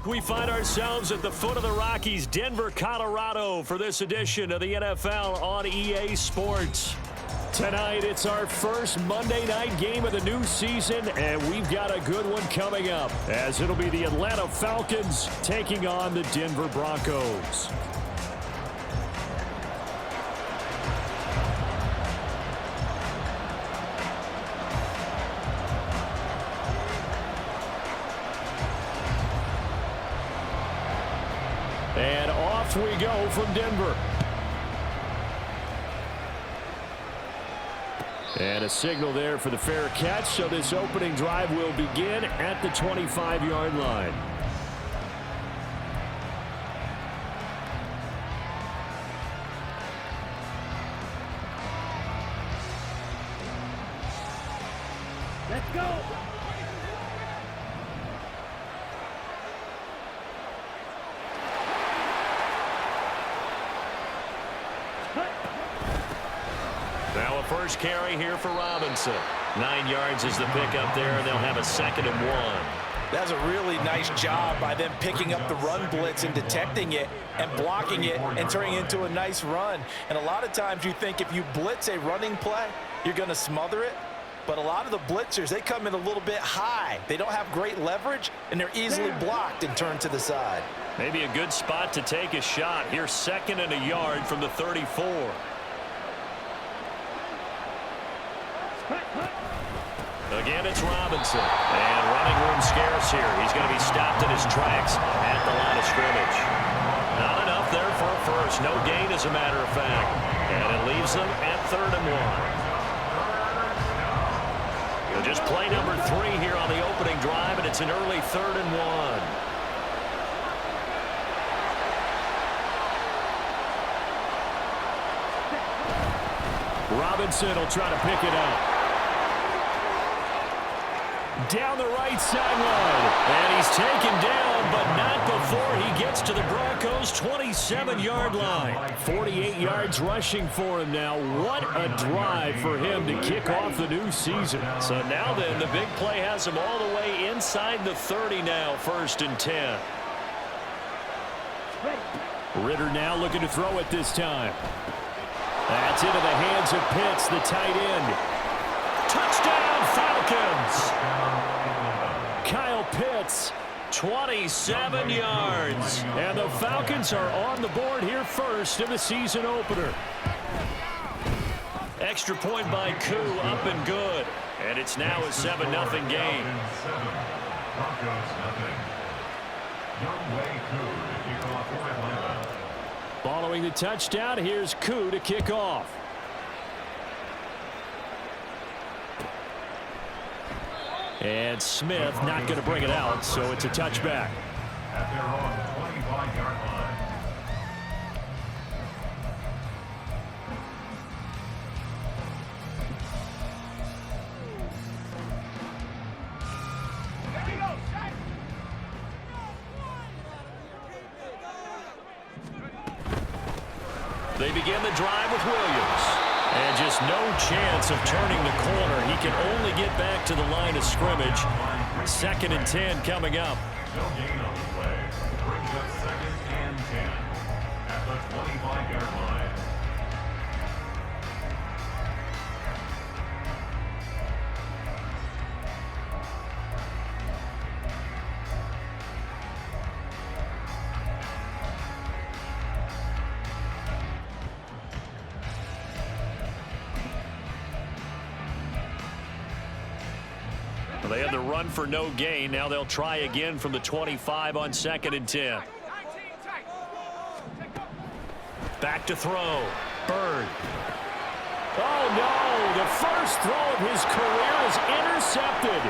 We find ourselves at the foot of the Rockies, Denver, Colorado, for this edition of the NFL on EA Sports. Tonight, it's our first Monday night game of the new season, and we've got a good one coming up, as it'll be the Atlanta Falcons taking on the Denver Broncos. And off we go from Denver. And a signal there for the fair catch, so this opening drive will begin at the 25-yard line. Let's go! Now a first carry here for Robinson. 9 yards is the pickup there, and they'll have a 2nd and 1. That's a really nice job by them picking up the run blitz and detecting it and blocking it and turning it into a nice run. And a lot of times you think if you blitz a running play, you're going to smother it. But a lot of the blitzers, they come in a little bit high. They don't have great leverage, and they're easily blocked and turned to the side. Maybe a good spot to take a shot. Here's 2nd and a yard from the 34. Again, it's Robinson. And running room scarce here. He's going to be stopped in his tracks at the line of scrimmage. Not enough there for a first. No gain, as a matter of fact. And it leaves them at 3rd and 1. Just play number 3 here on the opening drive, and it's an early 3rd and 1. Robinson will try to pick it up. Down the right sideline. And he's taken down, but not before he gets to the Broncos' 27-yard line. 48 yards rushing for him now. What a drive for him to kick off the new season. So now then, the big play has him all the way inside the 30 now, 1st and 10. Ritter now looking to throw it this time. That's into the hands of Pitts, the tight end. Touchdown, Falcons! Kyle Pitts, 27 yards. And the Falcons are on the board here first in the season opener. Extra point by Koo, up and good. And it's now a 7-0 game. Following the touchdown, here's Koo to kick off. And Smith not going to bring it out, so it's a touchback. At their own 25-yard line. They begin the drive with Williams. And just no chance of turning the corner. He can only get back to the line of scrimmage. 2nd and 10 coming up. No gain on the play. Brings up 2nd and 10 at the 25-yard line. They had the run for no gain. Now they'll try again from the 25 on 2nd and 10. Back to throw. Bird. Oh, no. The first throw of his career is intercepted.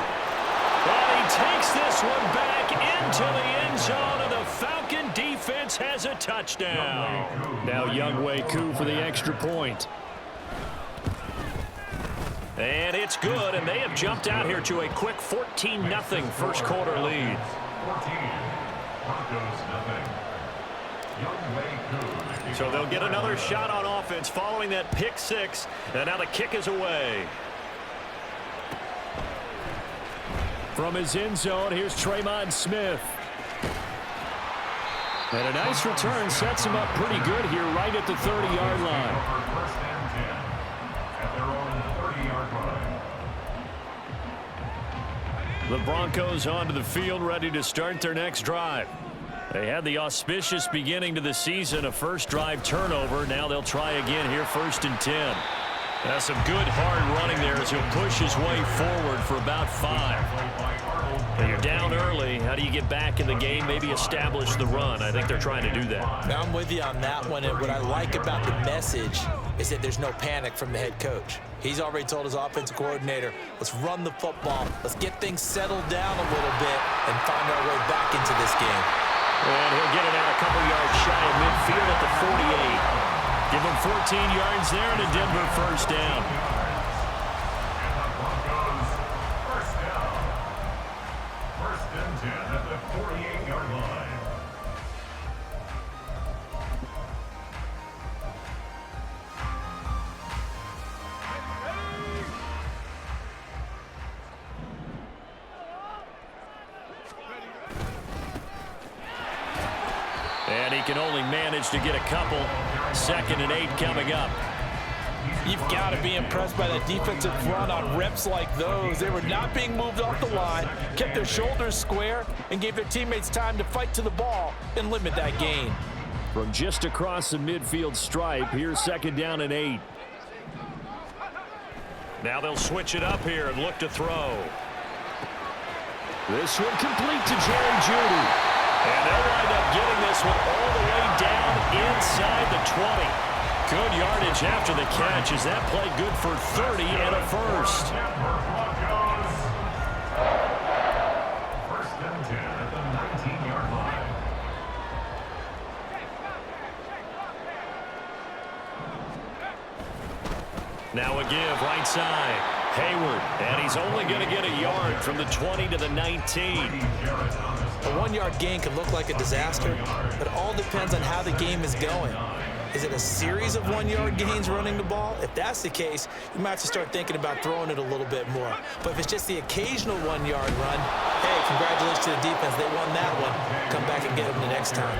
And he takes this one back into the end zone, and the Falcon defense has a touchdown. Now Younghoe Koo for the extra point. And it's good, and they have jumped out here to a quick 14-0 first quarter lead. 14. Broncos nothing. So they'll get another shot on offense following that pick six, and now the kick is away. From his end zone, here's Tremon Smith. And a nice return sets him up pretty good here right at the 30-yard line. First and 10 at their own 30-yard line. The Broncos onto the field, ready to start their next drive. They had the auspicious beginning to the season, a first drive turnover. Now they'll try again here, 1st and 10. That's some good hard running there as he'll push his way forward for about 5. But you're down early. How do you get back in the game? Maybe establish the run. I think they're trying to do that. I'm with you on that one, and what I like about the message is that there's no panic from the head coach. He's already told his offensive coordinator, let's run the football, let's get things settled down a little bit and find our way back into this game. And he'll get it out a couple yards shy of midfield at the 48. Give him 14 yards there and a Denver first down. And the Broncos first down. 1st and 10 at the 48-yard line. And he can only manage to get a couple. 2nd and 8 coming up. You've got to be impressed by the defensive front on reps like those. They were not being moved off the line, kept their shoulders square, and gave their teammates time to fight to the ball and limit that gain. From just across the midfield stripe, here's 2nd down and 8. Now they'll switch it up here and look to throw. This one complete to Jerry Jeudy. And they'll wind up getting this one all the way down inside the 20. Good yardage after the catch as that play good for 30 and a first. First and 10 at the 19-yard line. Now a give right side. Hayward, and he's only going to get a yard from the 20 to the 19. A 1-yard gain can look like a disaster, but it all depends on how the game is going. Is it a series of 1-yard gains running the ball? If that's the case, you might have to start thinking about throwing it a little bit more. But if it's just the occasional 1-yard run, hey, congratulations to the defense. They won that one. Come back and get them the next time.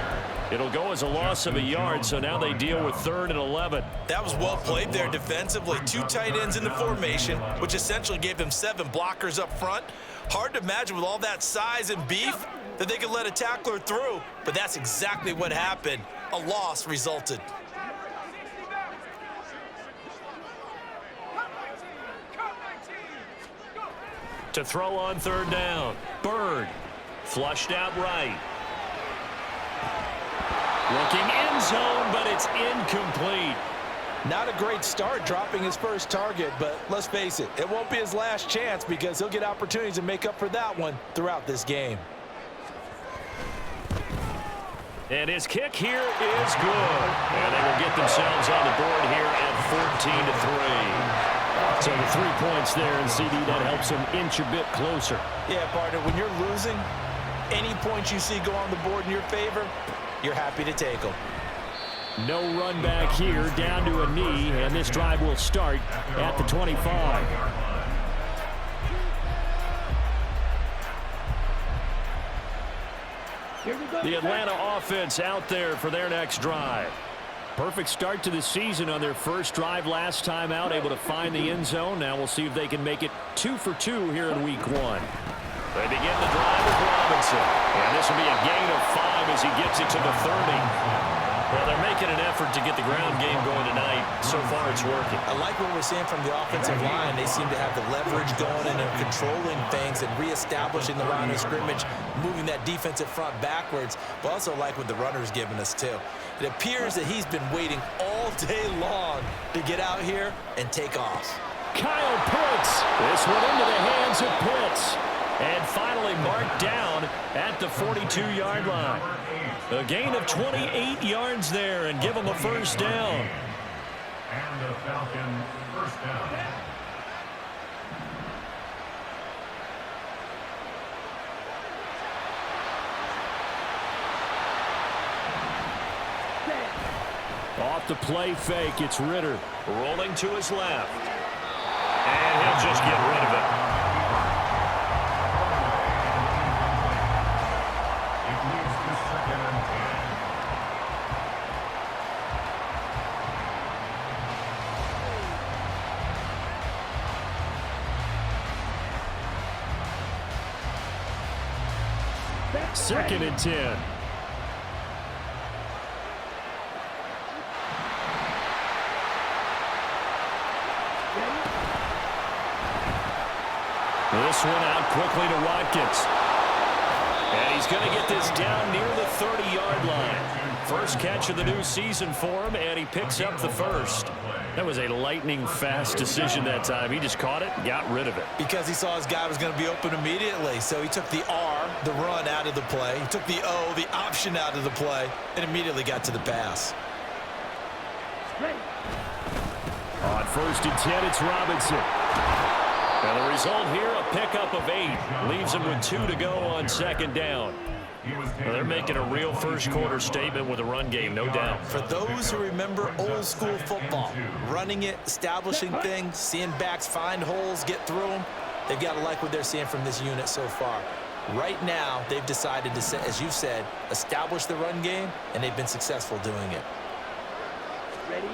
It'll go as a loss of a yard, so now they deal with 3rd and 11. That was well played there defensively. 2 tight ends in the formation, which essentially gave them 7 blockers up front. Hard to imagine with all that size and beef that they could let a tackler through, but that's exactly what happened. A loss resulted. To throw on 3rd down. Bird, flushed out right. Looking end zone, but it's incomplete. Not a great start dropping his first target, but let's face it, it won't be his last chance because he'll get opportunities to make up for that one throughout this game. And his kick here is good. And they will get themselves on the board here at 14-3. So the 3 points there, and CD, that helps them inch a bit closer. Yeah, partner, when you're losing, any points you see go on the board in your favor, you're happy to take them. No run back here, down to a knee, and this drive will start at the 25. The Atlanta offense out there for their next drive. Perfect start to the season on their first drive last time out, able to find the end zone. Now we'll see if they can make it 2 for 2 here in week 1. They begin the drive with Robinson. And this will be a gain of 5 as he gets it to the 30. Well, they're making an effort to get the ground game going tonight. So far, it's working. I like what we're seeing from the offensive line. They seem to have the leverage going and are controlling things and reestablishing the line of scrimmage, moving that defensive front backwards, but also like what the runner's giving us, too. It appears that he's been waiting all day long to get out here and take off. Kyle Pitts. This one into the hands of Pitts. And finally marked down at the 42-yard line. A gain of 28 yards there and give them a first down. And the Falcon first down. Off the play fake, it's Ritter. Rolling to his left. And he'll just get rid of it. It leads to 2nd and 10. 2nd and 10. This one out quickly to Watkins. And he's going to get this down near the 30-yard line. First catch of the new season for him, and he picks up the first. That was a lightning-fast decision that time. He just caught it, got rid of it. Because he saw his guy was going to be open immediately. So he took the R, the run, out of the play. He took the O, the option, out of the play, and immediately got to the pass. On 1st and 10, it's Robinson. And the result here, a pickup of 8. Leaves him with 2 to go on 2nd down. Well, they're making a real first-quarter statement with a run game, no doubt. For those who remember old-school football, running it, establishing things, seeing backs find holes, get through them, they've got to like what they're seeing from this unit so far. Right now, they've decided to, as you said, establish the run game, and they've been successful doing it. Ready?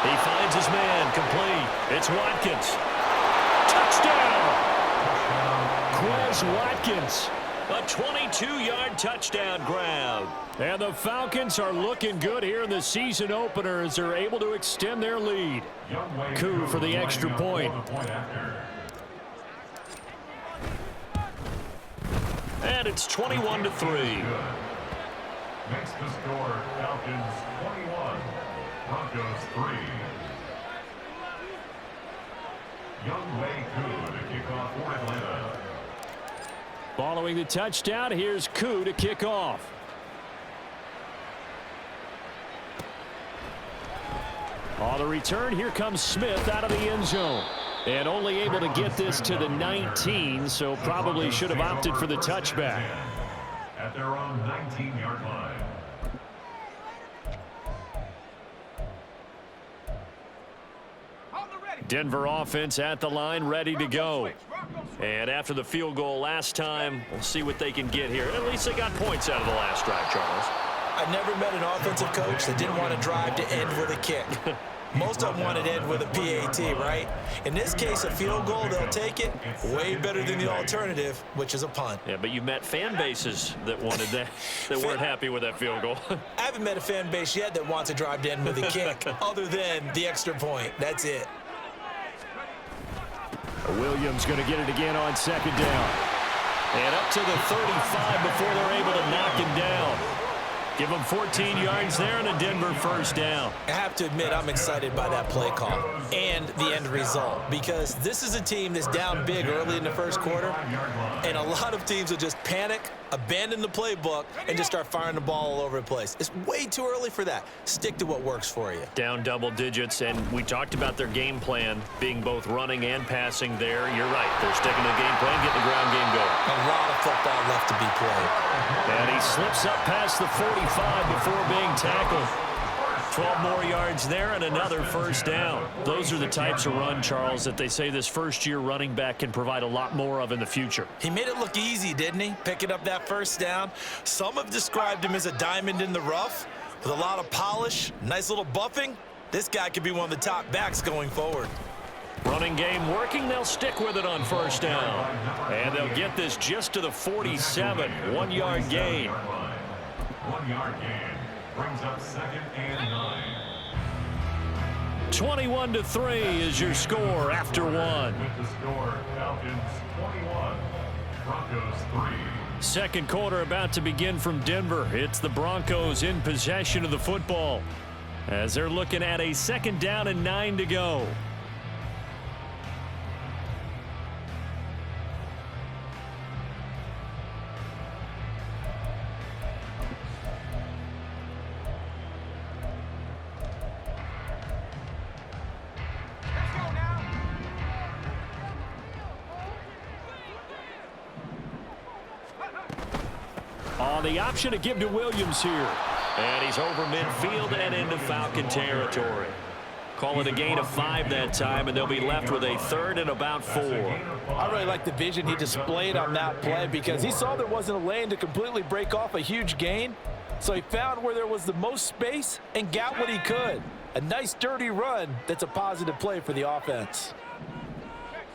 He finds his man, complete. It's Watkins. Touchdown! Quez Watkins, a 22-yard touchdown grab. And the Falcons are looking good here in the season opener as they're able to extend their lead. Coup for the extra point. And it's 21-3. Makes the score Falcons 21, Broncos 3. Young Wei Koo to kick off for Atlanta. Following the touchdown, here's Koo to kick off. On the return, here comes Smith out of the end zone. And only able to get this to the 19, so probably should have opted for the touchback. At their own 19-yard line. Denver offense at the line, ready to go. And after the field goal last time, we'll see what they can get here. At least they got points out of the last drive, Charles. I never met an offensive coach that didn't want to drive to end with a kick. Most of them want to end with a PAT, right? In this case, a field goal, they'll take it. Way better than the alternative, which is a punt. Yeah, but you've met fan bases that wanted that, that weren't happy with that field goal. I haven't met a fan base yet that wants to drive to end with a kick, other than the extra point. That's it. Williams going to get it again on 2nd down. And up to the 35 before they're able to knock him down. Give him 14 yards there and a Denver first down. I have to admit, I'm excited by that play call and the end result, because this is a team that's down big early in the first quarter, and a lot of teams will just panic, abandon the playbook, and just start firing the ball all over the place. It's way too early for that. Stick to what works for you. Down double digits, and we talked about their game plan being both running and passing there. You're right. They're sticking to the game plan, getting the ground game going. A lot of football left to be played. And he slips up past the 45 before being tackled. 12 more yards there and another first down. Those are the types of run, Charles, that they say this first-year running back can provide a lot more of in the future. He made it look easy, didn't he? Picking up that first down. Some have described him as a diamond in the rough with a lot of polish, nice little buffing. This guy could be one of the top backs going forward. Running game working. They'll stick with it on first down. And they'll get this just to the 47. 1-yard gain. 1-yard gain brings up 2nd and 9. 21-3 is your score after one. With the score, Falcons 21, Broncos 3. Second quarter about to begin from Denver. It's the Broncos in possession of the football as they're looking at a 2nd down and 9 to go. On the option to give to Williams here. And he's over midfield and into Falcon territory. Call it a gain of 5 that time, and they'll be left with a 3rd and about 4. I really like the vision he displayed on that play, because he saw there wasn't a lane to completely break off a huge gain. So he found where there was the most space and got what he could. A nice dirty run that's a positive play for the offense.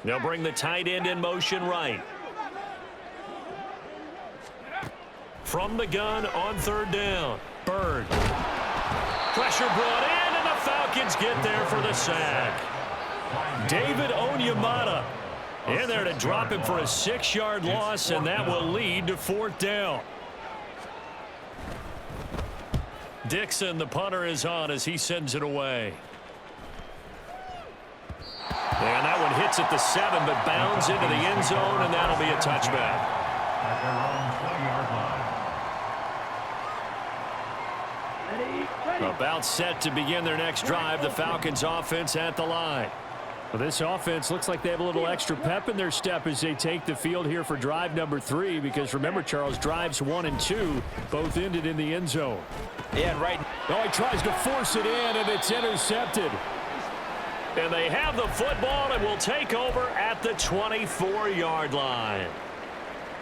They'll bring the tight end in motion right. from the gun on third down. Bird. Pressure brought in, and the Falcons get there for the sack. David Onyemata in there to drop him for a 6-yard loss, and that will lead to fourth down. Dixon, the punter, is on as he sends it away. And that one hits at the 7, but bounds into the end zone, and that'll be a touchback. At their own 20-yard line. Ready. About set to begin their next drive, the Falcons offense at the line. Well, this offense looks like they have a little extra pep in their step as they take the field here for drive number 3, because remember, Charles, drives 1 and 2 both ended in the end zone. Yeah, right. Oh, he tries to force it in, and it's intercepted. And they have the football and will take over at the 24-yard line.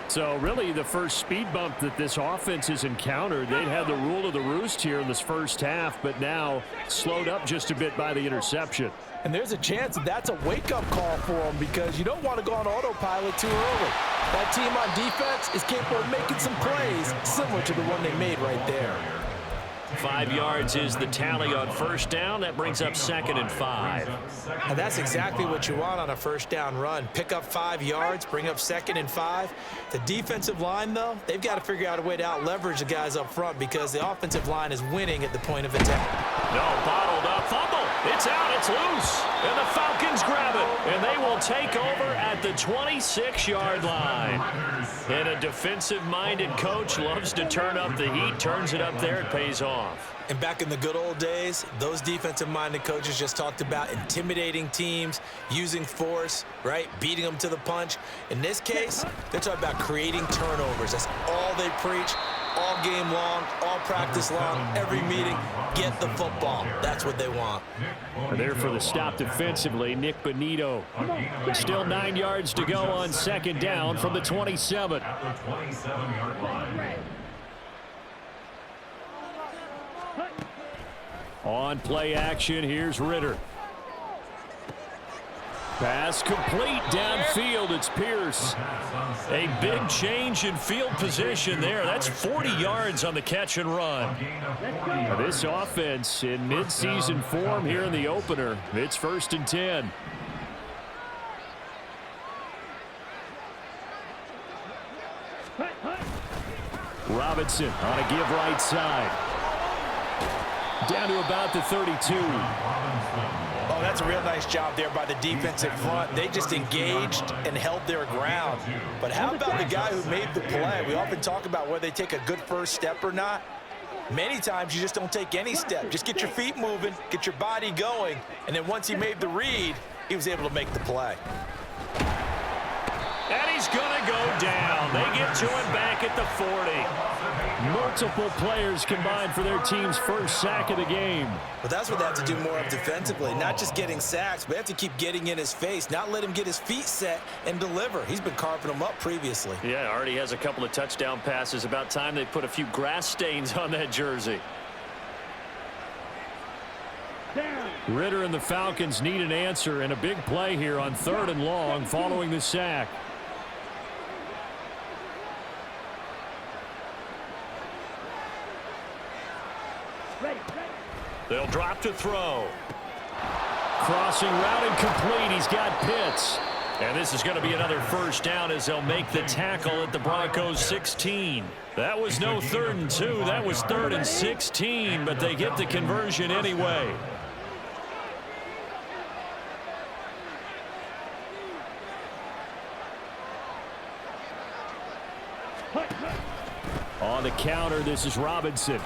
So really the first speed bump that this offense has encountered. They'd had the rule of the roost here in this first half, but now slowed up just a bit by the interception. And there's a chance that that's a wake-up call for them, because you don't want to go on autopilot too early. That team on defense is capable of making some plays similar to the one they made right there. 5 yards is the tally on first down. That brings up 2nd and 5. And that's exactly what you want on a first down run. Pick up 5 yards, bring up 2nd and 5. The defensive line, though, they've got to figure out a way to out-leverage the guys up front, because the offensive line is winning at the point of attack. No, bottled up, fumble. It's out, it's loose. And the Falcons grab it. And they will take over at the 26-yard line. And a defensive-minded coach loves to turn up the heat, turns it up there, it pays off. And back in the good old days, those defensive-minded coaches just talked about intimidating teams, using force, right, beating them to the punch. In this case, they're talking about creating turnovers. That's all they preach, all game long, all practice long, every meeting. Get the football. That's what they want. There for the stop defensively, Nick Bonito. Still 9 yards to go on second down from the 27. At the 27-yard line. On play action, here's Ritter. Pass complete downfield. It's Pierce. A big change in field position there. That's 40 yards on the catch and run. This offense in midseason form here in the opener. It's 1st and 10. Robinson on a give right side. Down to about the 32. Oh, that's a real nice job there by the defensive front. They just engaged and held their ground. But how about the guy who made the play? We often talk about whether they take a good first step or not. Many times you just don't take any step. Just get your feet moving, get your body going, and then once he made the read, he was able to make the play. And he's going to go down. They get to him back at the 40. Multiple players combined for their team's first sack of the game. But that's what they have to do more of defensively. Not just getting sacks, but they have to keep getting in his face, not let him get his feet set and deliver. He's been carving them up previously. Yeah, already has a couple of touchdown passes. About time they put a few grass stains on that jersey. Ritter and the Falcons need an answer, and a big play here on 3rd and long following the sack. They'll drop to throw. Crossing route incomplete. He's got Pitts. And this is going to be another first down as they'll make the tackle at the Broncos 16. That was no 3rd and 2. That was 3rd and 16, but they get the conversion anyway. On the counter, this is Robinson.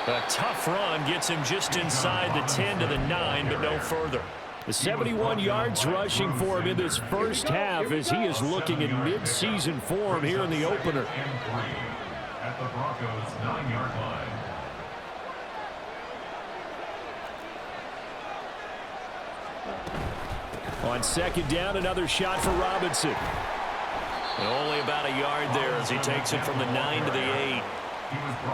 A tough run gets him just inside the 10 to the 9, but no further. The 71 yards rushing for him in this first half as he is looking in mid-season form here in the opener. At the Broncos' 9-yard line. On second down, another shot for Robinson. And only about a yard there as he takes it from the 9 to the 8.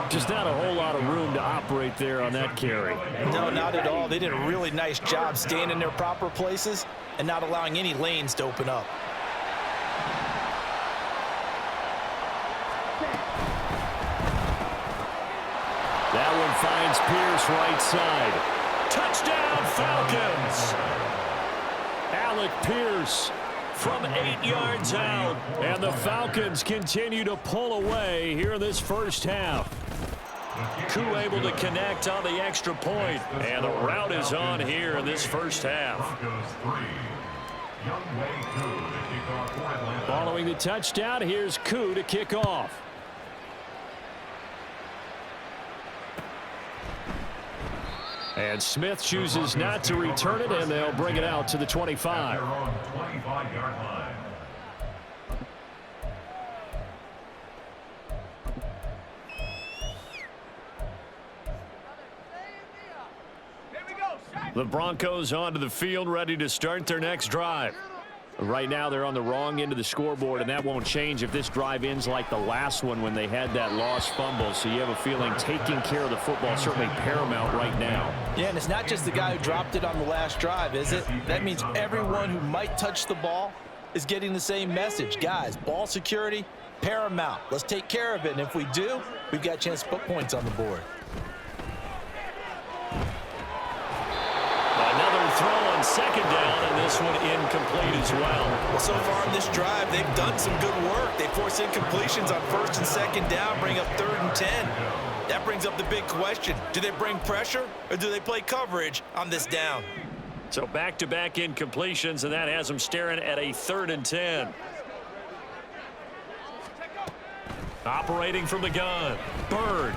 Just not a whole lot of room to operate there on that carry. No, not at all. They did a really nice job staying in their proper places and not allowing any lanes to open up. finds Pierce right side. Touchdown, Falcons! Alec Pierce from 8 yards out. And the Falcons continue to pull away here in this first half. Koo able to connect on the extra point. And the route is on here in this first half. Following the touchdown, here's Koo to kick off. And Smith chooses not to return it, and they'll bring it out to the 25. The Broncos onto the field, ready to start their next drive. Right now, they're on the wrong end of the scoreboard, and that won't change if this drive ends like the last one when they had that lost fumble. So you have a feeling taking care of the football is certainly paramount right now. Yeah, and it's not just the guy who dropped it on the last drive, is it? That means everyone who might touch the ball is getting the same message. Guys, ball security, paramount. Let's take care of it, and if we do, we've got a chance to put points on the board. Another throw on second down, and this one incomplete as well. Well, so far in this drive, they've done some good work. They force incompletions on first and second down, bring up 3rd and 10. That brings up the big question. Do they bring pressure, or do they play coverage on this down? So back-to-back incompletions, and that has them staring at a 3rd and 10. Operating from the gun, Bird.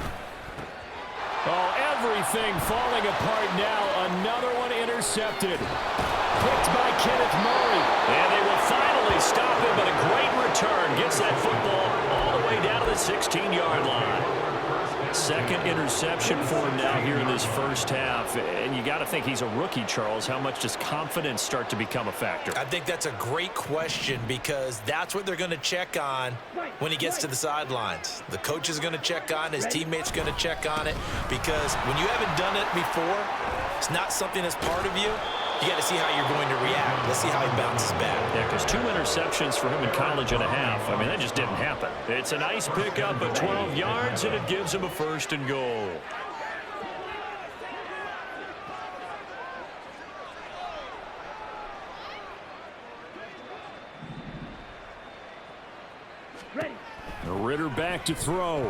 Oh, everything falling apart now. Another one intercepted. Picked by Kenneth Murray. And they will finally stop him, but a great return. Gets that football all the way down to the 16-yard line. Second interception for him now here in this first half. And you got to think he's a rookie, Charles. How much does confidence start to become a factor? I think that's a great question because that's what they're going to check on when he gets to the sidelines. The coach is going to check on it. His teammates are going to check on it because when you haven't done it before, it's not something that's part of you. You got to see how you're going to react. Let's see how he bounces back. Yeah, because 2 interceptions for him in college and a half. I mean, that just didn't happen. It's a nice pickup of 12 yards, and it gives him a 1st and goal. Ready. Ritter back to throw.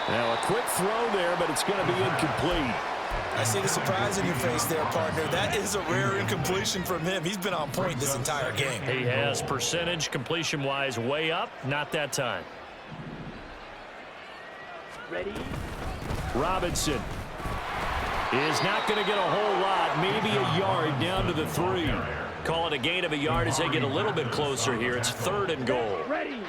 Now a quick throw there, but it's going to be incomplete. I see the surprise in your face there, partner. That is a rare incompletion from him. He's been on point this entire game. He has percentage completion-wise way up. Not that time. Ready. Robinson is not going to get a whole lot. Maybe a yard down to the 3. Call it a gain of a yard as they get a little bit closer here. It's 3rd and goal. Ready.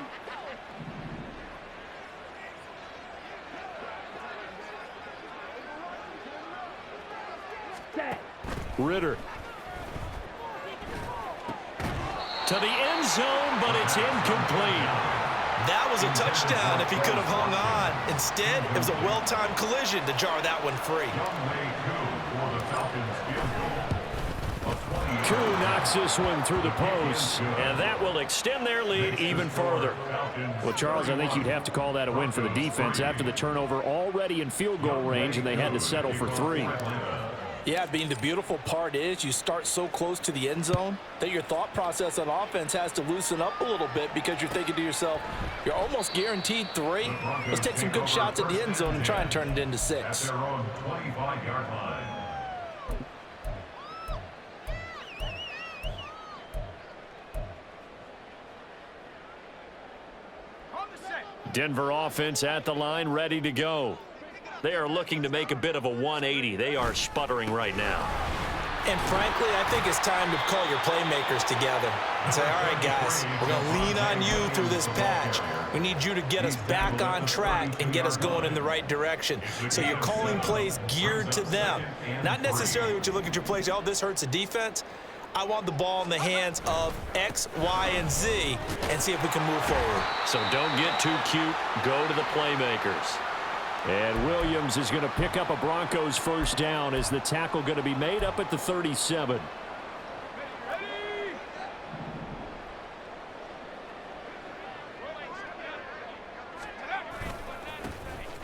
Ritter to the end zone, but it's incomplete. That was a touchdown if he could have hung on. Instead, it was a well-timed collision to jar that one free. Koo knocks this one through the post, and that will extend their lead even further. Well, Charles, I think you'd have to call that a win for the defense after the turnover already in field goal range, and they had to settle for 3. Yeah, Bean, the beautiful part is you start so close to the end zone that your thought process on offense has to loosen up a little bit because you're thinking to yourself, you're almost guaranteed 3. Let's take some good shots at the end zone and try and turn it into 6. Denver offense at the line, ready to go. They are looking to make a bit of a 180. They are sputtering right now. And frankly, I think it's time to call your playmakers together and say, all right, guys, we're going to lean on you through this patch. We need you to get us back on track and get us going in the right direction. So you're calling plays geared to them. Not necessarily what you look at your plays, oh, this hurts the defense. I want the ball in the hands of X, Y, and Z and see if we can move forward. So don't get too cute. Go to the playmakers. And Williams is going to pick up a Broncos 1st down as the tackle going to be made up at the 37.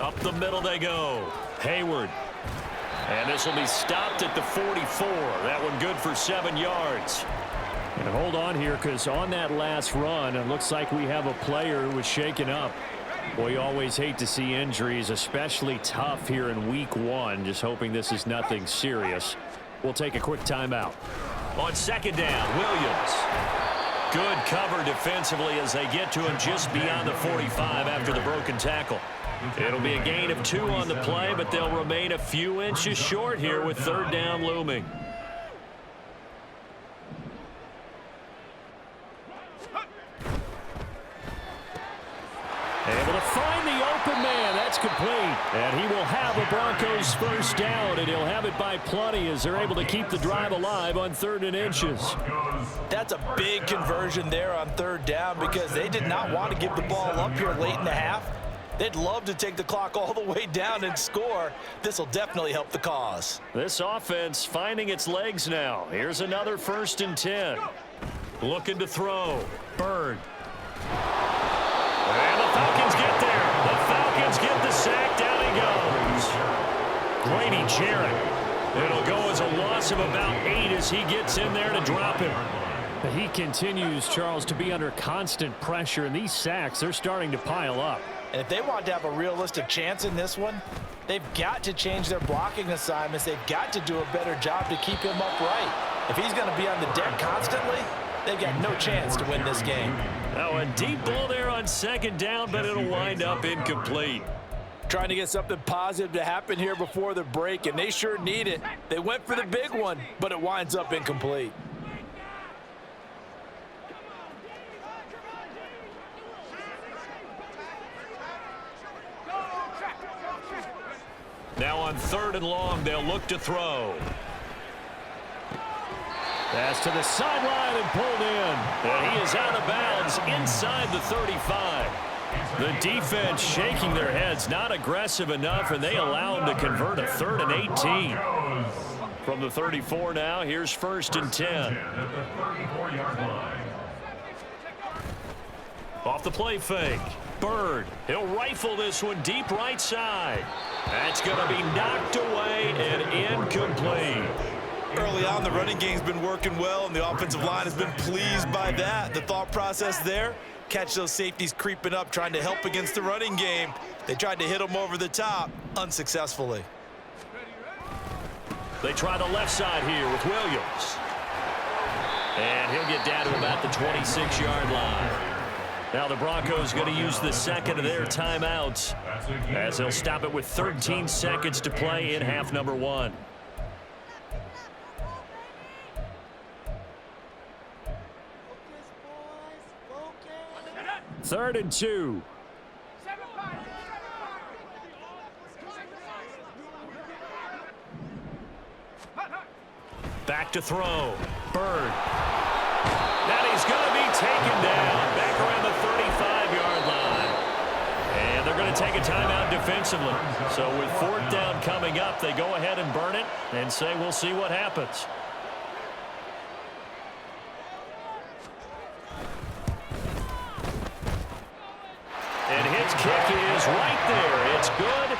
Up the middle they go. Hayward. And this will be stopped at the 44. That one good for 7 yards. And hold on here, because on that last run, it looks like we have a player who was shaken up. Boy, you always hate to see injuries, especially tough here in week 1. Just hoping this is nothing serious. We'll take a quick timeout. On second down, Williams. Good cover defensively as they get to him just beyond the 45 after the broken tackle. It'll be a gain of 2 on the play, but they'll remain a few inches short here with third down looming. Able to find the open man. That's complete. And he will have a Broncos first down, and he'll have it by plenty as they're able to keep the drive alive on 3rd and inches. That's a big conversion there on 3rd down because they did not want to give the ball up here late in the half. They'd love to take the clock all the way down and score. This will definitely help the cause. This offense finding its legs now. Here's another 1st and 10. Looking to throw. Bird. And the Falcons get there. The Falcons get the sack. Down he goes. Grady Jarrett. It'll go as a loss of about 8 as he gets in there to drop him. He continues, Charles, to be under constant pressure, and these sacks, they're starting to pile up. And if they want to have a realistic chance in this one, they've got to change their blocking assignments. They've got to do a better job to keep him upright. If he's going to be on the deck constantly, they've got no chance to win this game. Oh, a deep ball there on 2nd down, but it'll wind up incomplete. Trying to get something positive to happen here before the break, and they sure need it. They went for the big one, but it winds up incomplete. Now on 3rd and long, they'll look to throw. Pass to the sideline and pulled in. And he is out of bounds inside the 35. The defense shaking their heads, not aggressive enough, and they allow him to convert a 3rd and 18. From the 34 now, here's 1st and 10. Off the play fake. Bird. He'll rifle this one deep right side. That's going to be knocked away and incomplete. Early on, the running game's been working well, and the offensive line has been pleased by that. The thought process there, catch those safeties creeping up, trying to help against the running game. They tried to hit them over the top, unsuccessfully. They try the left side here with Williams. And he'll get down to about the 26-yard line. Now the Broncos going to use the second of their timeouts as they'll stop it with 13 seconds to play in half number 1. Third and 2. Back to throw. Bird. Now he's going to be taken down back around the 35-yard line. And they're going to take a timeout defensively. So with 4th down coming up, they go ahead and burn it and say we'll see what happens. And his kick is right there. It's good.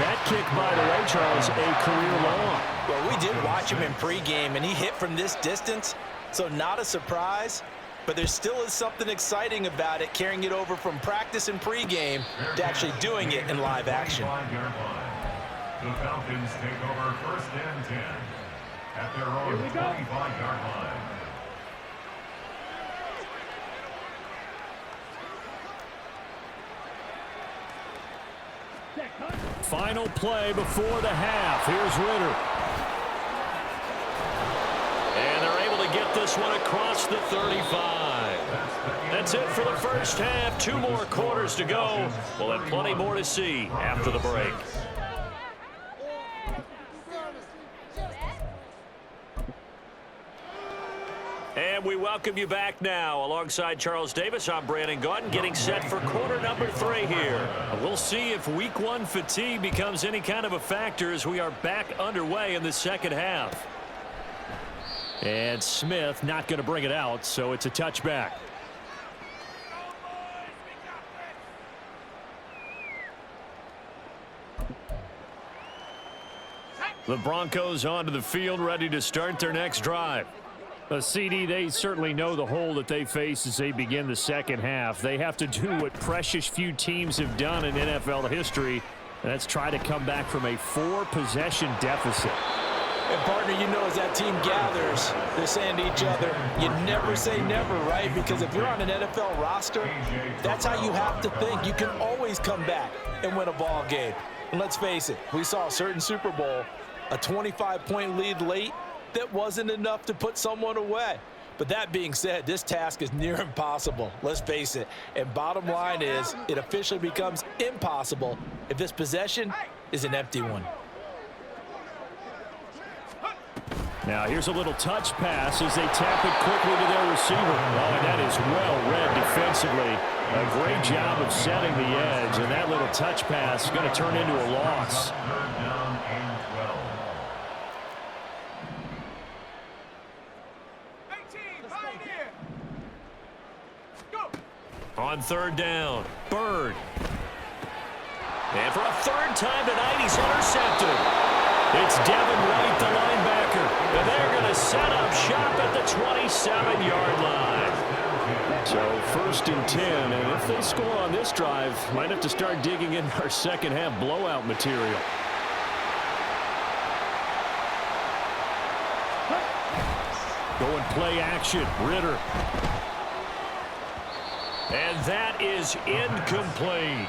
That kick, by the way, Charles, a career long. Well, we did watch him in pregame, and he hit from this distance, so not a surprise. But there still is something exciting about it, carrying it over from practice and pregame to actually doing it in live action. The Falcons take over 1st and 10 at their own 25-yard line. Final play before the half. Here's Ritter. And they're able to get this one across the 35. That's it for the first half. 2 more quarters to go. We'll have plenty more to see after the break. And we welcome you back now. Alongside Charles Davis, I'm Brandon Gaudin, getting set for quarter number 3 here. We'll see if week 1 fatigue becomes any kind of a factor as we are back underway in the second half. And Smith not going to bring it out, so it's a touchback. The Broncos onto the field, ready to start their next drive. CD, they certainly know the hole that they face as they begin the second half. They have to do what precious few teams have done in NFL history, and that's try to come back from a 4-possession deficit. And, partner, you know, as that team gathers, they're saying to each other, you never say never, right? Because if you're on an NFL roster, that's how you have to think. You can always come back and win a ball game. And let's face it, we saw a certain Super Bowl, a 25-point lead late, that wasn't enough to put someone away. But that being said, this task is near impossible. Let's face it. And bottom line is, it officially becomes impossible if this possession is an empty one. Now here's a little touch pass as they tap it quickly to their receiver. Oh, and that is well read defensively. A great job of setting the edge, and that little touch pass is going to turn into a loss. On third down, Bird. And for a third time tonight, he's intercepted. It's Devin White, the linebacker. And they're going to set up shop at the 27-yard line. So first and 10, and if they score on this drive, might have to start digging in our second half blowout material. Going play action, Ritter. And that is incomplete.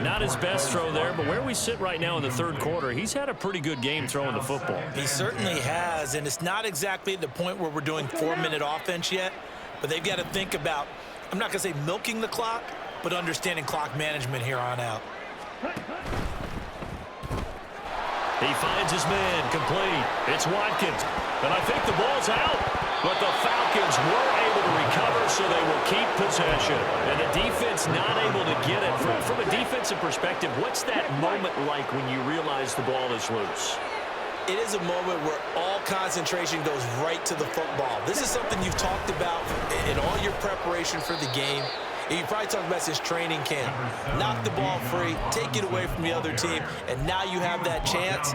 Not his best throw there, but where we sit right now in the third quarter, he's had a pretty good game throwing the football. He certainly has, and it's not exactly at the point where we're doing 4-minute offense yet, but they've got to think about, I'm not going to say milking the clock, but understanding clock management here on out. He finds his man, complete. It's Watkins, and I think the ball's out. But the Falcons were able to recover, so they will keep possession. And the defense not able to get it. From a defensive perspective, what's that moment like when you realize the ball is loose? It is a moment where all concentration goes right to the football. This is something you've talked about in all your preparation for the game. And you probably talked about since training camp. Knock the ball free, take it away from the other team, and now you have that chance.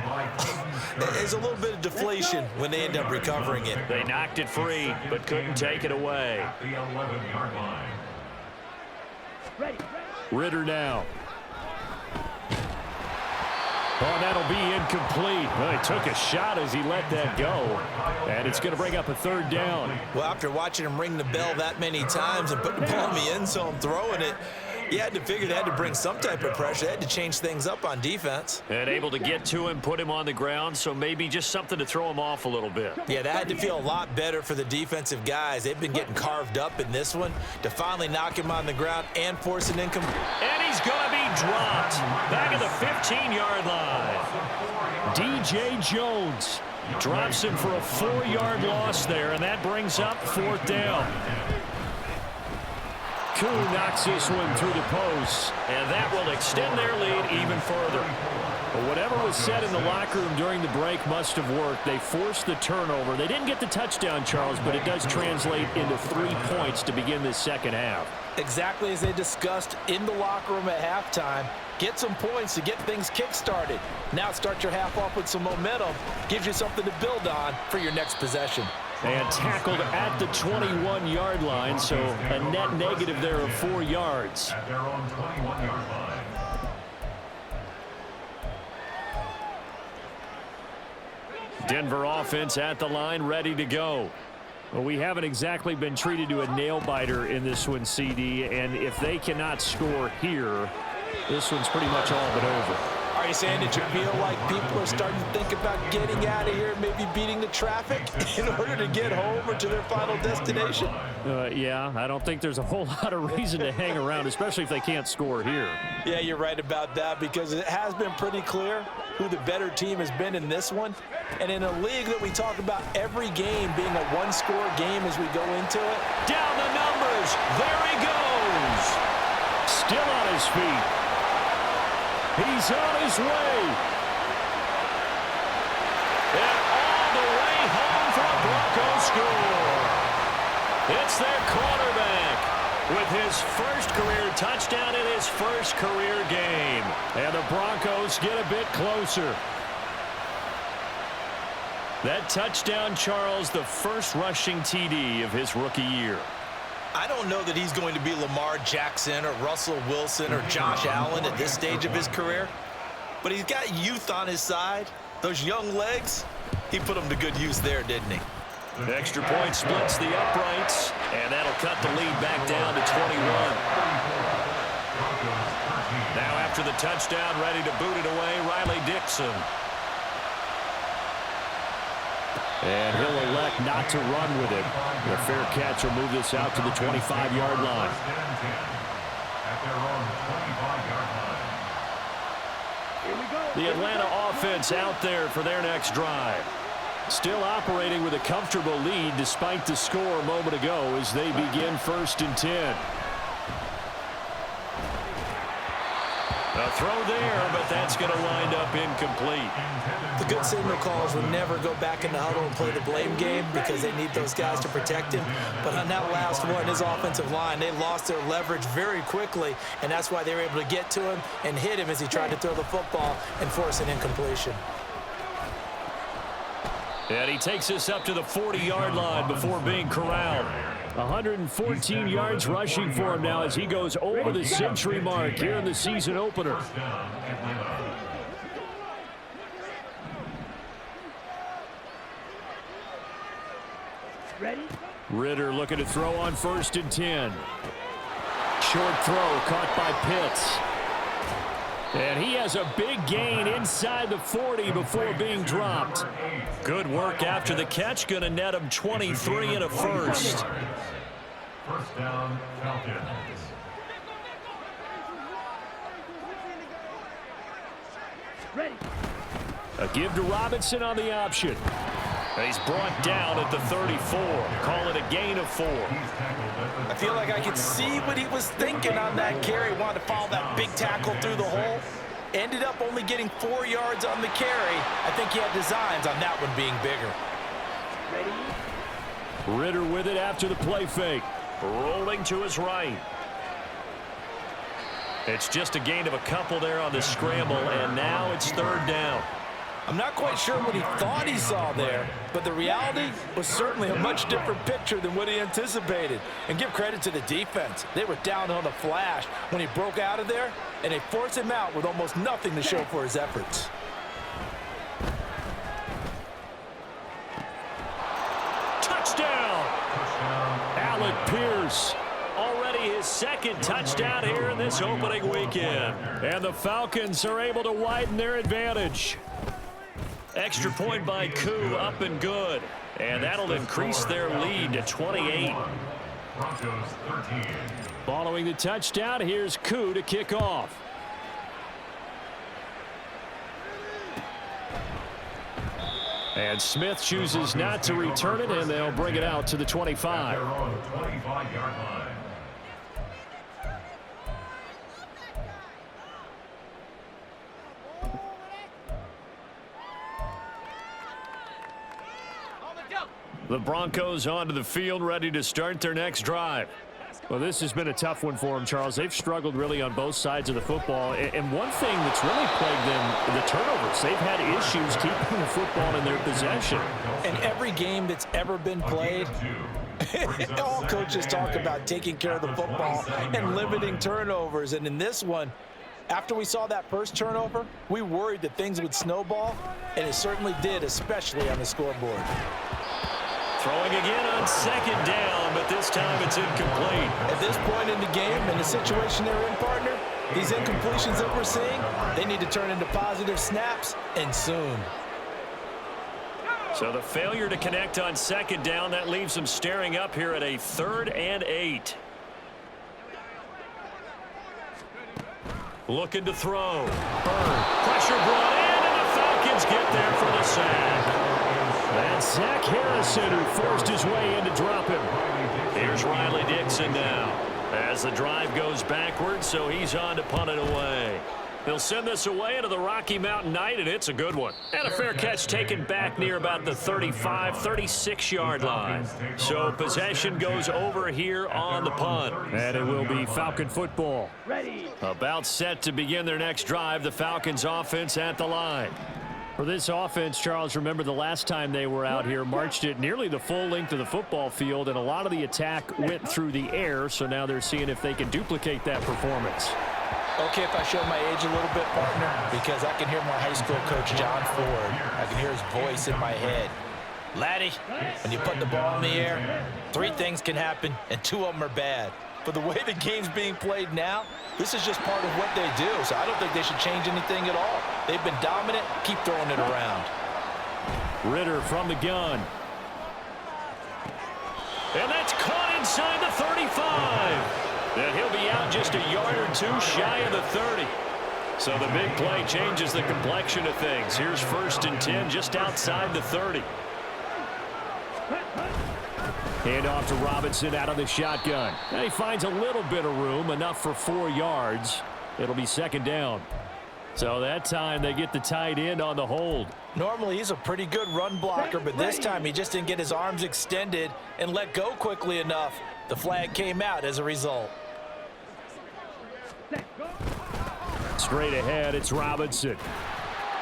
There's a little bit of deflation when they end up recovering it. They knocked it free, but couldn't take it away. At the 11-yard line. Ritter now. Oh, that'll be incomplete. Well, he took a shot as he let that go. And it's going to bring up a third down. Well, after watching him ring the bell that many times and put the ball in the end zone, throwing it, you had to figure they had to bring some type of pressure. They had to change things up on defense. And able to get to him, put him on the ground, so maybe just something to throw him off a little bit. Yeah, that had to feel a lot better for the defensive guys. They've been getting carved up in this one to finally knock him on the ground and force an incomplete. And he's going to be dropped back at the 15-yard line. DJ Jones drops him for a 4-yard loss there, and that brings up fourth down. Koo knocks this one through the post, and that will extend their lead even further. But whatever was said in the locker room during the break must have worked. They forced the turnover. They didn't get the touchdown, Charles, but it does translate into 3 points to begin this second half. Exactly as they discussed in the locker room at halftime. Get some points to get things kick-started. Now start your half off with some momentum. Gives you something to build on for your next possession. And tackled at the 21-yard line, so a net negative there of 4 yards. At their own 21-yard line. Denver offense at the line, ready to go. Well, we haven't exactly been treated to a nail-biter in this one, CD, and if they cannot score here, this one's pretty much all but over. Are you saying that you feel like people are starting to think about getting out of here, maybe beating the traffic in order to get home or to their final destination? Yeah, I don't think there's a whole lot of reason to hang around, especially if they can't score here. Yeah, you're right about that, because it has been pretty clear who the better team has been in this one. And in a league that we talk about every game being a one-score game as we go into it. Down the numbers. There he goes. Still on his feet. He's on his way. And all the way home for a Broncos score. It's their quarterback with his first career touchdown in his first career game. And the Broncos get a bit closer. That touchdown, Charles, the first rushing TD of his rookie year. I don't know that he's going to be Lamar Jackson or Russell Wilson or Josh Allen at this stage of his career, but he's got youth on his side. Those young legs, he put them to good use there, didn't he? The extra point splits the uprights, and that'll cut the lead back down to 21. Now after the touchdown, ready to boot it away, Riley Dixon. And he'll elect not to run with it. The fair catch will move this out to the 25-yard line. The Atlanta offense out there for their next drive. Still operating with a comfortable lead despite the score a moment ago as they begin 1st and 10. A throw there, but that's going to wind up incomplete. The good signal calls will never go back in the huddle and play the blame game because they need those guys to protect him. But on that last one, his offensive line, they lost their leverage very quickly, and that's why they were able to get to him and hit him as he tried to throw the football and force an incompletion. And he takes us up to the 40-yard line before being corralled. 114 yards rushing for him now as he goes over the century mark here in the season opener. Ready? Ritter looking to throw on 1st and 10. Short throw caught by Pitts. And he has a big gain inside the 40 before being dropped. Good work after the catch. Going to net him 23 and a first. First down, Falcons. Ready? A give to Robinson on the option. And he's brought down at the 34. Call it a gain of 4. I feel like I could see what he was thinking on that carry. Wanted to follow that big tackle through the hole. Ended up only getting 4 yards on the carry. I think he had designs on that one being bigger. Ready? Ritter with it after the play fake. Rolling to his right. It's just a gain of a couple there on the scramble, and now it's 3rd down. I'm not quite sure what he thought he saw there, but the reality was certainly a much different picture than what he anticipated. And give credit to the defense. They were down on the flash when he broke out of there, and they forced him out with almost nothing to show for his efforts. Touchdown! Alec Pierce. Already his 2nd touchdown here in this opening weekend. And the Falcons are able to widen their advantage. Extra point by Koo, up and good. And that'll increase their lead to 28. Broncos 13. Following the touchdown, here's Koo to kick off. And Smith chooses not to return it, and they'll bring it out to the 25. They're on the 25-yard line. The Broncos onto the field, ready to start their next drive. Well, this has been a tough one for them, Charles. They've struggled really on both sides of the football. And one thing that's really plagued them, the turnovers. They've had issues keeping the football in their possession. In every game that's ever been played, all coaches talk about taking care of the football and limiting turnovers. And in this one, after we saw that first turnover, we worried that things would snowball, and it certainly did, especially on the scoreboard. Throwing again on 2nd down, but this time it's incomplete. At this point in the game, and the situation they're in, partner, these incompletions that we're seeing, they need to turn into positive snaps, and soon. So the failure to connect on 2nd down, that leaves them staring up here at a 3rd and 8. Looking to throw. Pressure brought in, and the Falcons get there for the sack. That's Zach Harrison who forced his way in to drop him. Here's Riley Dixon now as the drive goes backwards, so he's on to punt it away. They'll send this away into the Rocky Mountain Night, and it's a good one. And a fair catch taken back near about the 35, 36-yard line. So possession goes over here on the punt. And it will be Falcon football. Ready? About set to begin their next drive, the Falcons offense at the line. For this offense, Charles, remember the last time they were out here, marched it nearly the full length of the football field, and a lot of the attack went through the air, so now they're seeing if they can duplicate that performance. Okay, if I show my age a little bit, partner, because I can hear my high school coach, John Ford. I can hear his voice in my head. Laddie, when you put the ball in the air, 3 things can happen, and 2 of them are bad. But the way the game's being played now, this is just part of what they do, so I don't think they should change anything at all. They've been dominant. Keep throwing it around. Ritter from the gun. And that's caught inside the 35. And he'll be out just a yard or 2 shy of the 30. So the big play changes the complexion of things. Here's 1st and 10 just outside the 30. Hand off to Robinson out of the shotgun. And he finds a little bit of room, enough for 4 yards. It'll be 2nd down. So that time they get the tight end on the hold. Normally he's a pretty good run blocker, but this time he just didn't get his arms extended and let go quickly enough. The flag came out as a result. Straight ahead, it's Robinson.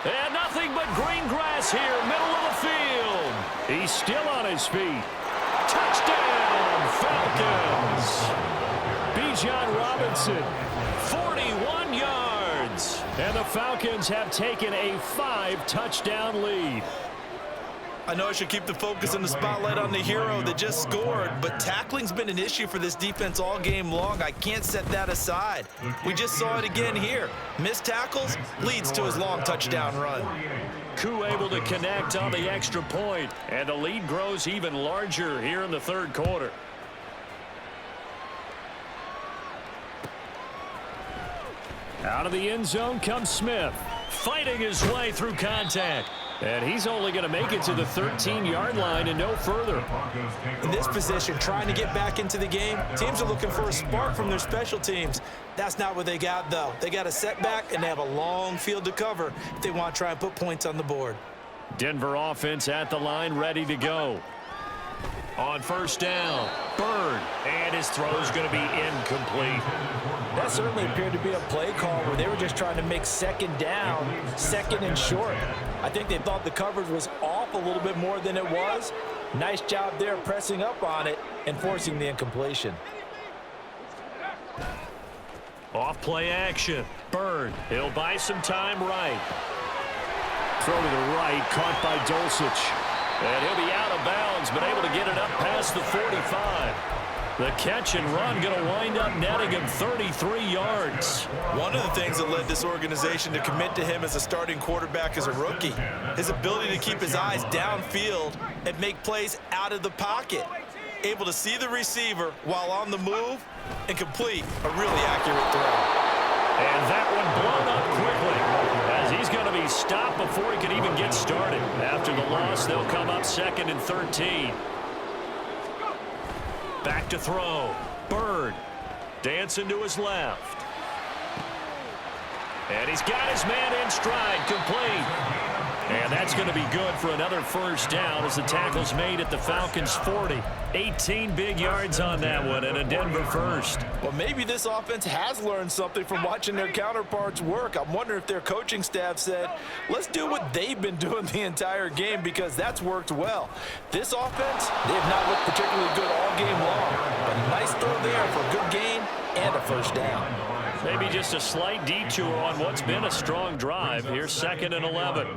And nothing but green grass here, middle of the field. He's still on his feet. Touchdown, Falcons. Bijan Robinson, 41 yards. And the Falcons have taken a 5-touchdown lead. I know I should keep the focus and the spotlight on the hero that just scored, but tackling's been an issue for this defense all game long. I can't set that aside. We just saw it again here. Missed tackles leads to his long touchdown run. Koo able to connect on the extra point, and the lead grows even larger here in the 3rd quarter. Out of the end zone comes Smith, fighting his way through contact. And he's only going to make it to the 13-yard line and no further. In this position, trying to get back into the game, teams are looking for a spark from their special teams. That's not what they got, though. They got a setback, and they have a long field to cover if they want to try and put points on the board. Denver offense at the line, ready to go. On 1st down, Bird, and his throw's going to be incomplete. That certainly appeared to be a play call where they were just trying to make 2nd down, 2nd and short. I think they thought the coverage was off a little bit more than it was. Nice job there pressing up on it and forcing the incompletion. Off play action. Bird, he'll buy some time right. Throw to the right, caught by Dulcich. And he'll be out of bounds, but able to get it up past the 45. The catch and run going to wind up netting him 33 yards. One of the things that led this organization to commit to him as a starting quarterback as a rookie, his ability to keep his eyes downfield and make plays out of the pocket. Able to see the receiver while on the move and complete a really accurate throw. And that one blown up quickly as he's going to be stopped before he can even get started. After the loss, they'll come up 2nd and 13. Back to throw. Bird dancing to his left. And he's got his man in stride, complete. And that's going to be good for another 1st down as the tackle's made at the Falcons' 40. 18 big yards on that one and a Denver first. Well, maybe this offense has learned something from watching their counterparts work. I'm wondering if their coaching staff said, let's do what they've been doing the entire game because that's worked well. This offense, they have not looked particularly good all game long. But a nice throw there for a good gain and a 1st down. Maybe just a slight detour on what's been a strong drive. Here's 2nd and 11.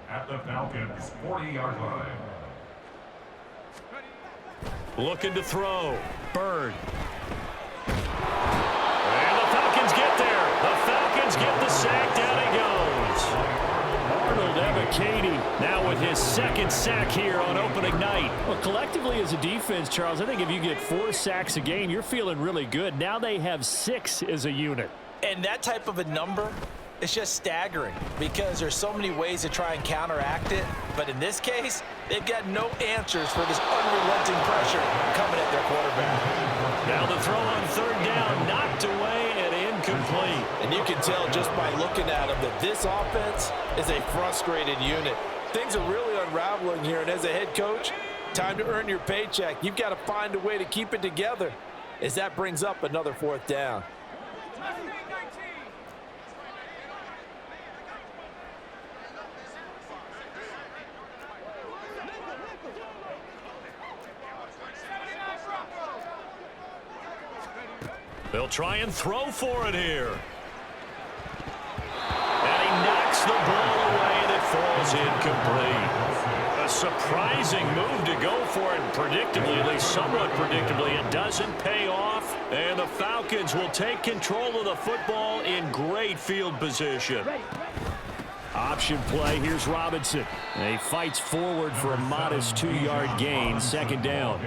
At the Falcons' 40-yard line. Looking to throw. Bird. And the Falcons get there. The Falcons get the sack. Down he goes. Arnold Ebiketie now with his 2nd sack here on opening night. Well, collectively as a defense, Charles, I think if you get 4 sacks a game, you're feeling really good. Now they have 6 as a unit. And that type of a number, it's just staggering because there's so many ways to try and counteract it. But in this case, they've got no answers for this unrelenting pressure coming at their quarterback. Now the throw on 3rd down, knocked away and incomplete. And you can tell just by looking at them that this offense is a frustrated unit. Things are really unraveling here, and as a head coach, time to earn your paycheck. You've got to find a way to keep it together as that brings up another 4th down. They'll try and throw for it here. And he knocks the ball away, and it falls incomplete. A surprising move to go for it, predictably, at least somewhat predictably. It doesn't pay off, and the Falcons will take control of the football in great field position. Option play, here's Robinson. And he fights forward for a modest 2-yard gain, second down.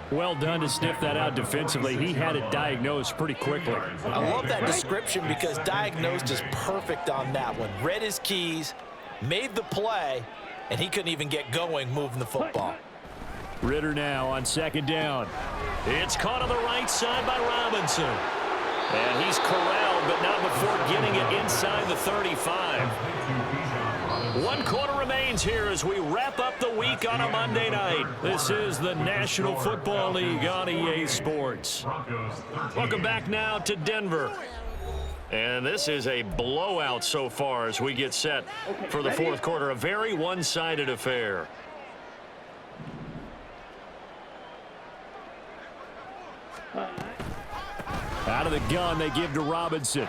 Well done to sniff that out defensively. He had it diagnosed pretty quickly. I love that description because diagnosed is perfect on that one. Read his keys, made the play, and he couldn't even get going moving the football. Ritter now on second down. It's caught on the right side by Robinson. And he's corralled, but not before getting it inside the 35. 1 quarter remains here as we wrap up the week on a Monday night. This is the National Football League on EA Sports. Welcome back now to Denver. And this is a blowout so far as we get set for the fourth quarter. A very one-sided affair. Out of the gun, they give to Robinson.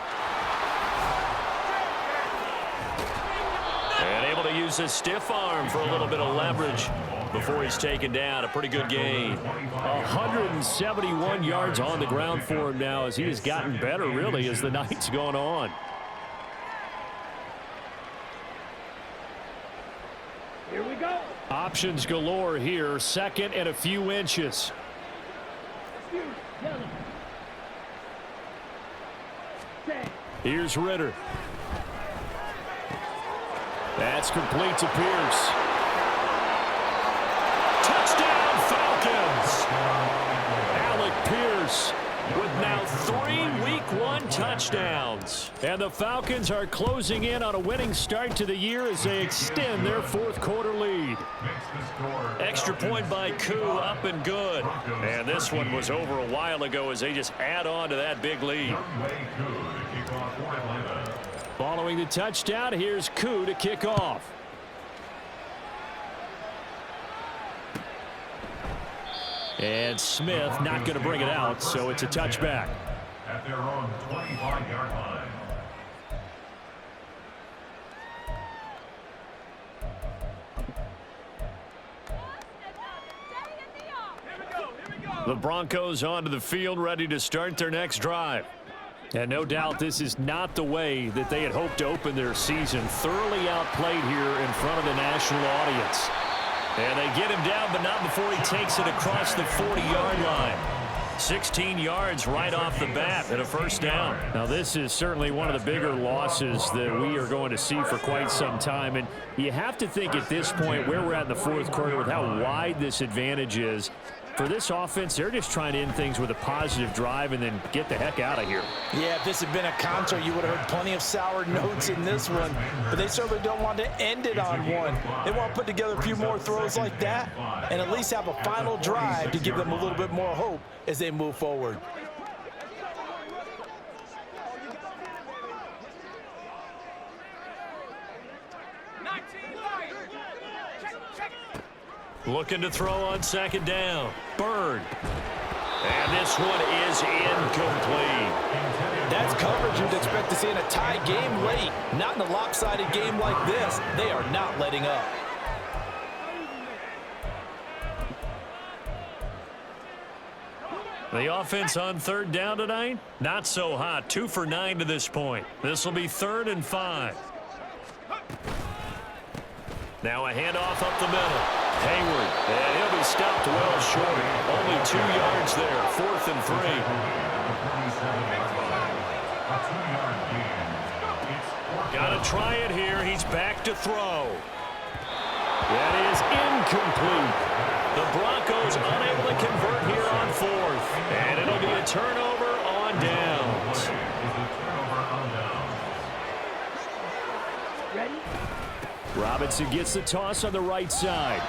And able to use his stiff arm for a little bit of leverage before he's taken down. A pretty good gain. 171 yards on the ground for him now as he has gotten better, really, as the night's gone on. Here we go. Options galore here. Second and a few inches. Here's Ritter. That's complete to Pierce. Touchdown, Falcons! Alec Pierce with now 3 Week 1 touchdowns. And the Falcons are closing in on a winning start to the year as they extend their fourth quarter lead. Extra point by Koo, up and good. And this one was over a while ago as they just add on to that big lead. Following the touchdown, here's Koo to kick off. And Smith not going to bring it out, so it's a touchback. At their own 25-yard line. The Broncos onto the field, ready to start their next drive. And no doubt this is not the way that they had hoped to open their season. Thoroughly outplayed here in front of the national audience. And they get him down, but not before he takes it across the 40-yard line. 16 yards right off the bat and a first down. Now this is certainly one of the bigger losses that we are going to see for quite some time. And you have to think at this point where we're at in the fourth quarter with how wide this advantage is. For this offense, they're just trying to end things with a positive drive and then get the heck out of here. Yeah, if this had been a concert, you would have heard plenty of sour notes in this one. But they certainly don't want to end it on one. They want to put together a few more throws like that and at least have a final drive to give them a little bit more hope as they move forward. Looking to throw on second down. Bird. And this one is incomplete. That's coverage you'd expect to see in a tie game late. Not in a lopsided game like this. They are not letting up. The offense on third down tonight, not so hot. 2 for 9 to this point. This will be 3rd and 5. Now a handoff up the middle. Hayward, and he'll be stopped well short. Only 2 yards there, 4th and 3. Got to try it here. He's back to throw. That is incomplete. The Broncos unable to convert here on 4th. And it'll be a turnover on downs. Robinson gets the toss on the right side.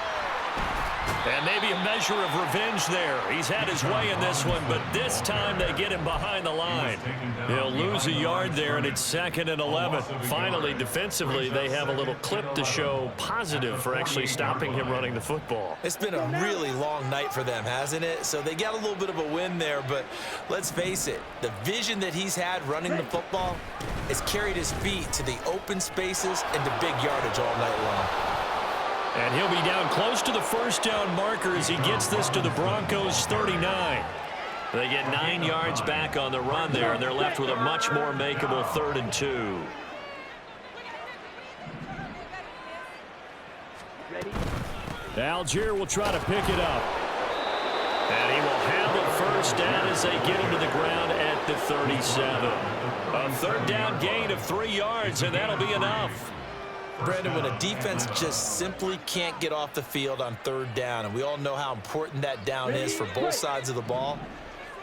And maybe a measure of revenge there. He's had his way in this one, but this time they get him behind the line. He'll lose a yard there, and it's 2nd and 11. Finally, defensively, they have a little clip to show positive for actually stopping him running the football. It's been a really long night for them, hasn't it? So they got a little bit of a win there, but let's face it, the vision that he's had running the football has carried his feet to the open spaces and to big yardage all night long. And he'll be down close to the first down marker as he gets this to the Broncos 39. They get 9 yards back on the run there, and they're left with a much more makeable 3rd and 2. Algier will try to pick it up. And he will have it first down as they get him to the ground at the 37. A 3rd down gain of 3 yards, and that'll be enough. Brandon, when a defense just simply can't get off the field on 3rd down, and we all know how important that down is for both sides of the ball,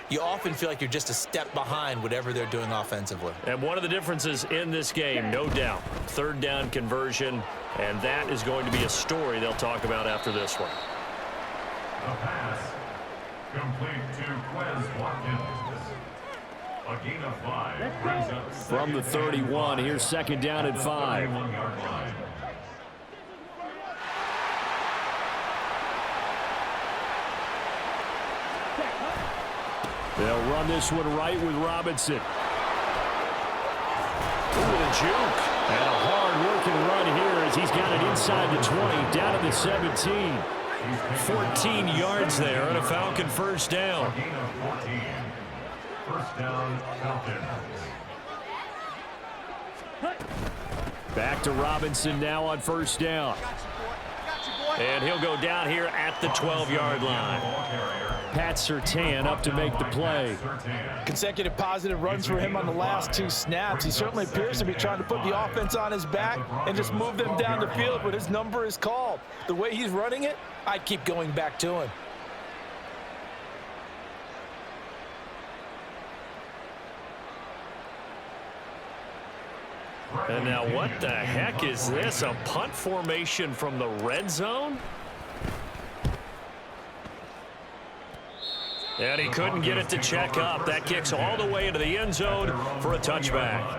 you often feel like you're just a step behind whatever they're doing offensively. And one of the differences in this game, no doubt, 3rd down conversion, and that is going to be a story they'll talk about after this one. The pass complete to Quez Watkins. A gain of 5 brings up from the 31, here's 2nd down and 5. They'll run this one right with Robinson. Ooh, a juke. And a hard-working run here as he's got it inside the 20, down to the 17. 14 yards there and a Falcon first down. A gain of 14. First down, Falcons. Back to Robinson now on first down. And he'll go down here at the 12-yard line. Pat Surtain up to make the play. Consecutive positive runs for him on the last 2 snaps. He certainly appears to be trying to put the offense on his back and just move them down the field, but his number is called. The way he's running it, I'd keep going back to him. And now what the heck is this? A punt formation from the red zone? And he couldn't get it to check up. That kicks all the way into the end zone for a touchback.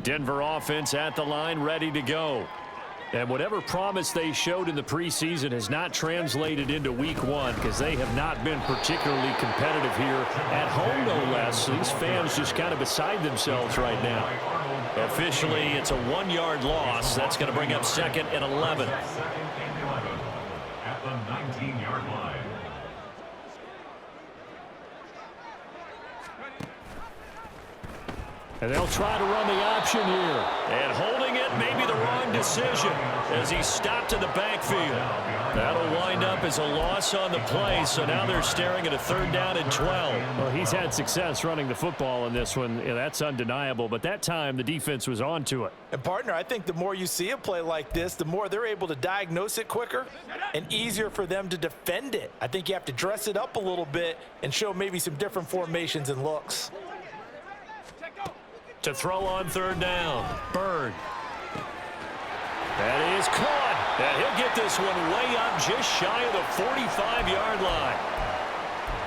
Denver offense at the line, ready to go. And whatever promise they showed in the preseason has not translated into week 1 because they have not been particularly competitive here at home, no less. So these fans just kind of beside themselves right now. Officially, it's a 1-yard loss. That's going to bring up 2nd and 11. At the 19-yard line. And they'll try to run the option here. And holding it may be the wrong decision as he's stopped in the backfield. That'll wind up as a loss on the play, so now they're staring at a 3rd down and 12. Well, he's had success running the football in this one. Yeah, that's undeniable, but that time the defense was on to it. And, partner, I think the more you see a play like this, the more they're able to diagnose it quicker and easier for them to defend it. I think you have to dress it up a little bit and show maybe some different formations and looks. To throw on 3rd down. Bird. That is caught. And he'll get this one way up just shy of the 45-yard line.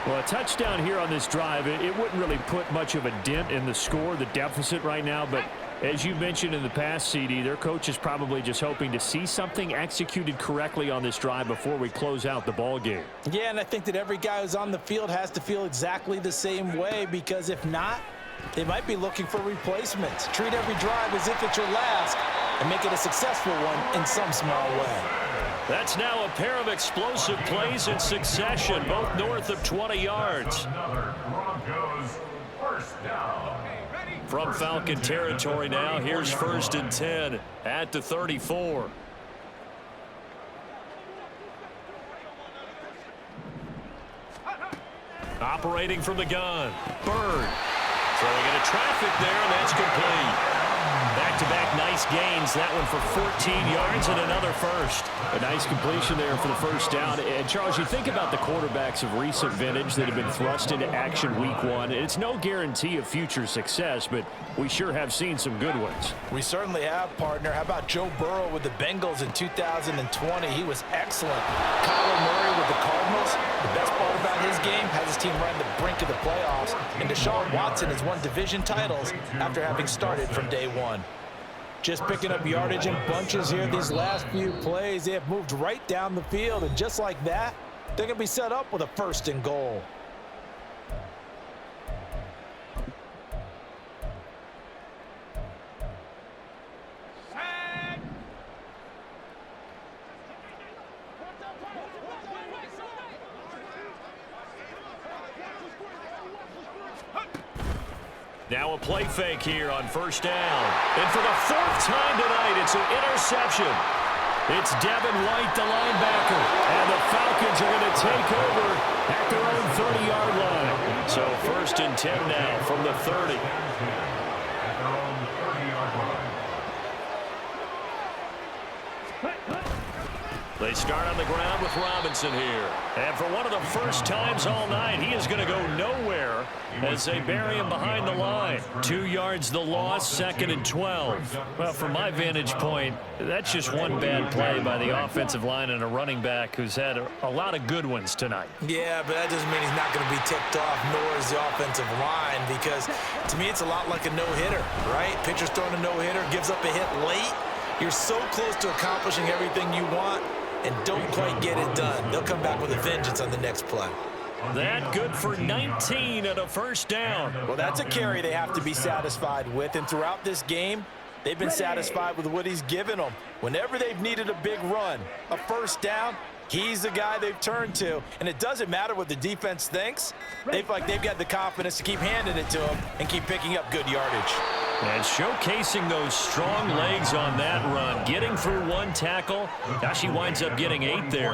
Well, a touchdown here on this drive, it wouldn't really put much of a dent in the score, the deficit right now. But as you mentioned in the past, CD, their coach is probably just hoping to see something executed correctly on this drive before we close out the ball game. Yeah, and I think that every guy who's on the field has to feel exactly the same way, because if not, they might be looking for replacements. Treat every drive as if it's your last and make it a successful one in some small way. That's now a pair of explosive plays in succession, both north of 20 yards. Another Broncos first down. From Falcon territory now, here's 1st and 10 at the 34. Operating from the gun, Bird. Throwing into traffic there, and that's complete. That back-to-back nice gains. That one for 14 yards and another first. A nice completion there for the first down. And, Charles, you think about the quarterbacks of recent vintage that have been thrust into action week one. It's no guarantee of future success, but we sure have seen some good ones. We certainly have, partner. How about Joe Burrow with the Bengals in 2020? He was excellent. Kyler Murray with the Cardinals. The best part about his game has his team right on the brink of the playoffs. And Deshaun Watson has won division titles after having started from day one. Just picking up yardage in bunches here these last few plays. They have moved right down the field, and just like that, they're going to be set up with a 1st and goal. Now a play fake here on 1st down. And for the 4th time tonight, it's an interception. It's Devin White, the linebacker. And the Falcons are going to take over at their own 30-yard line. So 1st and 10 now from the 30. They start on the ground with Robinson here. And for one of the first times all night, he is going to go nowhere as they bury him behind the line. 2 yards the loss, 2nd and 12. Well, from my vantage point, that's just one bad play by the offensive line and a running back who's had a lot of good ones tonight. Yeah, but that doesn't mean he's not going to be ticked off, nor is the offensive line, because to me it's a lot like a no-hitter, right? Pitcher's throwing a no-hitter, gives up a hit late. You're so close to accomplishing everything you want, and don't quite get it done. They'll come back with a vengeance on the next play. That good for 19 and a 1st down. Well, that's a carry they have to be satisfied with, and throughout this game, they've been satisfied with what he's given them. Whenever they've needed a big run, a 1st down, he's the guy they've turned to, and it doesn't matter what the defense thinks. They feel like they've got the confidence to keep handing it to him and keep picking up good yardage. And showcasing those strong legs on that run, getting through one tackle. Gosh, he winds up getting 8 there.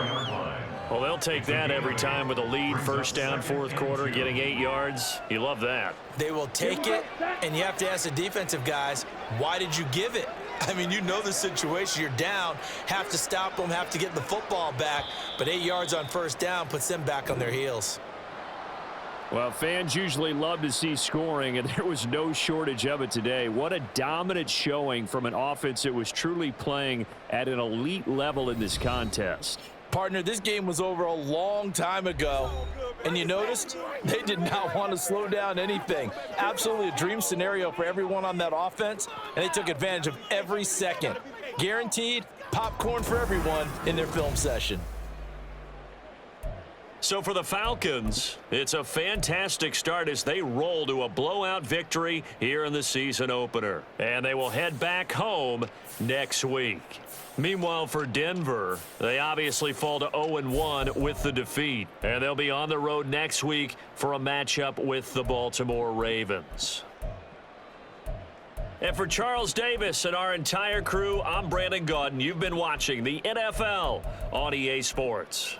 Well, they'll take that every time with a lead. 1st down, 4th quarter, getting 8 yards. You love that. They will take it, and you have to ask the defensive guys, why did you give it? I mean, you know the situation. You're down, have to stop them, have to get the football back, but 8 yards on 1st down puts them back on their heels. Well, fans usually love to see scoring, and there was no shortage of it today. What a dominant showing from an offense that was truly playing at an elite level in this contest. Partner, this game was over a long time ago, and you noticed they did not want to slow down anything. Absolutely a dream scenario for everyone on that offense, and they took advantage of every second. Guaranteed popcorn for everyone in their film session. So for the Falcons, it's a fantastic start as they roll to a blowout victory here in the season opener. And they will head back home next week. Meanwhile, for Denver, they obviously fall to 0-1 with the defeat. And they'll be on the road next week for a matchup with the Baltimore Ravens. And for Charles Davis and our entire crew, I'm Brandon Gaudin. You've been watching the NFL on EA Sports.